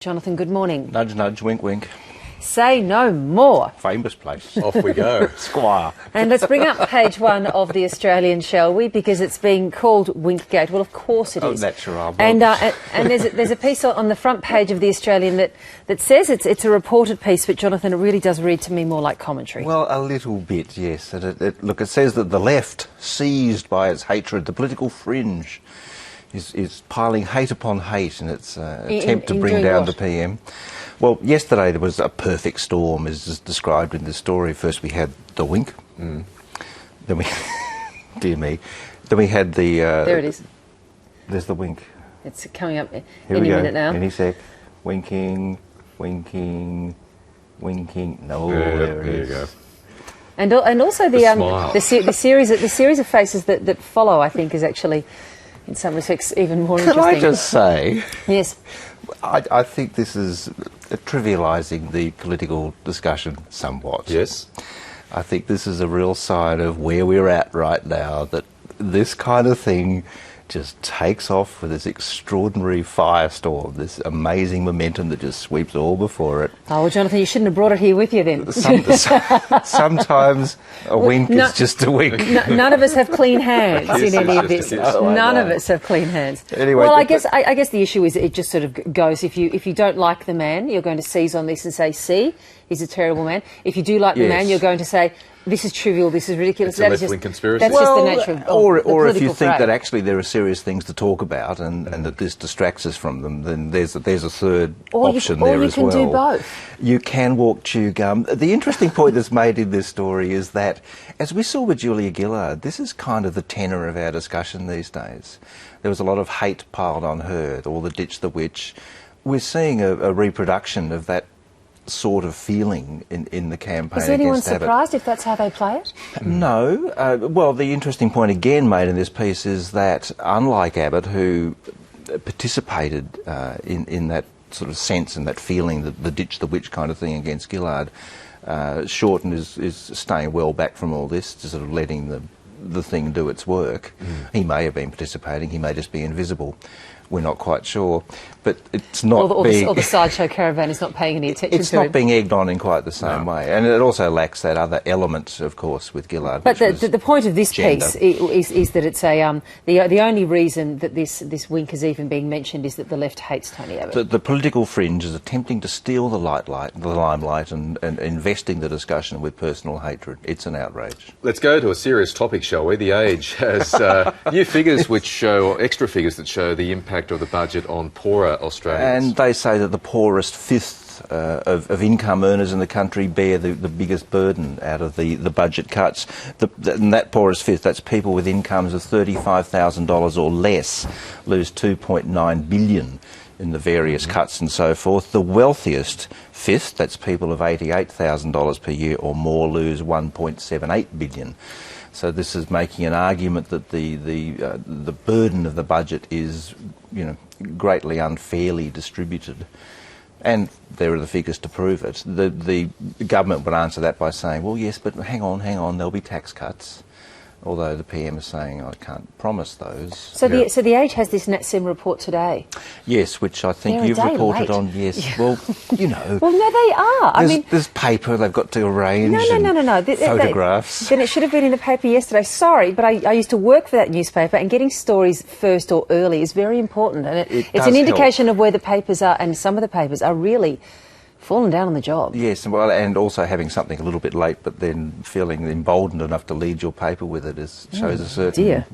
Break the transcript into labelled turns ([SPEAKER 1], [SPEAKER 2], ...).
[SPEAKER 1] Jonathan, good morning.
[SPEAKER 2] Nudge, nudge, wink, wink.
[SPEAKER 1] Say no more.
[SPEAKER 2] Famous place.
[SPEAKER 3] Off we go.
[SPEAKER 2] Squire.
[SPEAKER 1] And let's bring up page one of the Australian, shall we? Because it's being called Winkgate. Well, of course it is.
[SPEAKER 2] Oh, natural.
[SPEAKER 1] And there's a piece on the front page of the Australian that says it's a reported piece, but Jonathan, it really does read to me more like commentary.
[SPEAKER 2] Well, a little bit, yes. Look, it says that the left, seized by its hatred, the political fringe, is piling hate upon hate in its attempt to bring down the PM. Well, yesterday there was a perfect storm, as is described in the story. First we had the wink. Then we, dear me, then we had the...
[SPEAKER 1] there it is.
[SPEAKER 2] There's the wink.
[SPEAKER 1] It's coming up any
[SPEAKER 2] minute
[SPEAKER 1] now.
[SPEAKER 2] Any sec. Winking, winking, winking. No, there it is.
[SPEAKER 3] You go.
[SPEAKER 1] And also the series of faces that follow, I think, is actually, in some respects, even more interesting.
[SPEAKER 2] Can I just say...
[SPEAKER 1] Yes.
[SPEAKER 2] I think this is trivialising the political discussion somewhat.
[SPEAKER 3] Yes.
[SPEAKER 2] I think this is a real sign of where we're at right now, that this kind of thing just takes off with this extraordinary firestorm, this amazing momentum that just sweeps all before it.
[SPEAKER 1] Oh, well, Jonathan, you shouldn't have brought it here with you then.
[SPEAKER 2] Sometimes a wink is just a wink.
[SPEAKER 1] None of us have clean hands in any of this. None of us have clean hands.
[SPEAKER 2] Anyway,
[SPEAKER 1] well, I guess the issue is it just sort of goes, if you don't like the man, you're going to seize on this and say, see, he's a terrible man. If you do like the man, you're going to say, this is trivial, this is ridiculous.
[SPEAKER 3] It's a left-wing conspiracy.
[SPEAKER 1] That's just the nature of
[SPEAKER 2] or if you think
[SPEAKER 1] fray.
[SPEAKER 2] that actually there are serious things to talk about and that this distracts us from them, then there's a third option there as well.
[SPEAKER 1] Or you can do both.
[SPEAKER 2] You can walk, chew gum. The interesting point that's made in this story is that, as we saw with Julia Gillard, this is kind of the tenor of our discussion these days. There was a lot of hate piled on her, or the ditch the witch. We're seeing a reproduction of that sort of feeling in the campaign.
[SPEAKER 1] Is anyone
[SPEAKER 2] against Abbott.
[SPEAKER 1] surprised if that's how they play it?
[SPEAKER 2] No. Well, the interesting point again made in this piece is that, unlike Abbott, who participated in that sort of sense and that feeling, the ditch the witch kind of thing against Gillard, Shorten is staying well back from all this, just sort of letting the thing do its work. He may have been participating, he may just be invisible. We're not quite sure, but it's not
[SPEAKER 1] or the sideshow caravan is not paying any attention to him.
[SPEAKER 2] It's not being egged on in quite the same way, and it also lacks that other element, of course, with Gillard.
[SPEAKER 1] But the point of this piece is that it's the only reason that this wink is even being mentioned is that the left hates Tony Abbott.
[SPEAKER 2] The political fringe is attempting to steal the limelight and investing the discussion with personal hatred. It's an outrage.
[SPEAKER 3] Let's go to a serious topic, shall we? The Age has new figures which show, or extra figures that show the impact of the budget on poorer Australians.
[SPEAKER 2] And they say that the poorest fifth of income earners in the country bear the biggest burden out of the budget cuts. And that poorest fifth, that's people with incomes of $35,000 or less, lose $2.9 billion in the various cuts and so forth. The wealthiest fifth, that's people of $88,000 per year or more, lose $1.78 billion. So this is making an argument that the burden of the budget is, greatly unfairly distributed. And there are the figures to prove it. The government would answer that by saying, well, yes, but hang on, there'll be tax cuts. Although the PM is saying, I can't promise those.
[SPEAKER 1] So the Age has this NatSim report today.
[SPEAKER 2] Yes, which I think you've reported on. Yes, yeah. Well,
[SPEAKER 1] Well, no, they are.
[SPEAKER 2] There's paper they've got to arrange.
[SPEAKER 1] No.
[SPEAKER 2] Photographs.
[SPEAKER 1] Then it should have been in the paper yesterday. Sorry, but I used to work for that newspaper, and getting stories first or early is very important, and it's an indication of where the papers are, and some of the papers are really fallen down on the job.
[SPEAKER 2] Yes, well, and also having something a little bit late, but then feeling emboldened enough to lead your paper with it shows a certain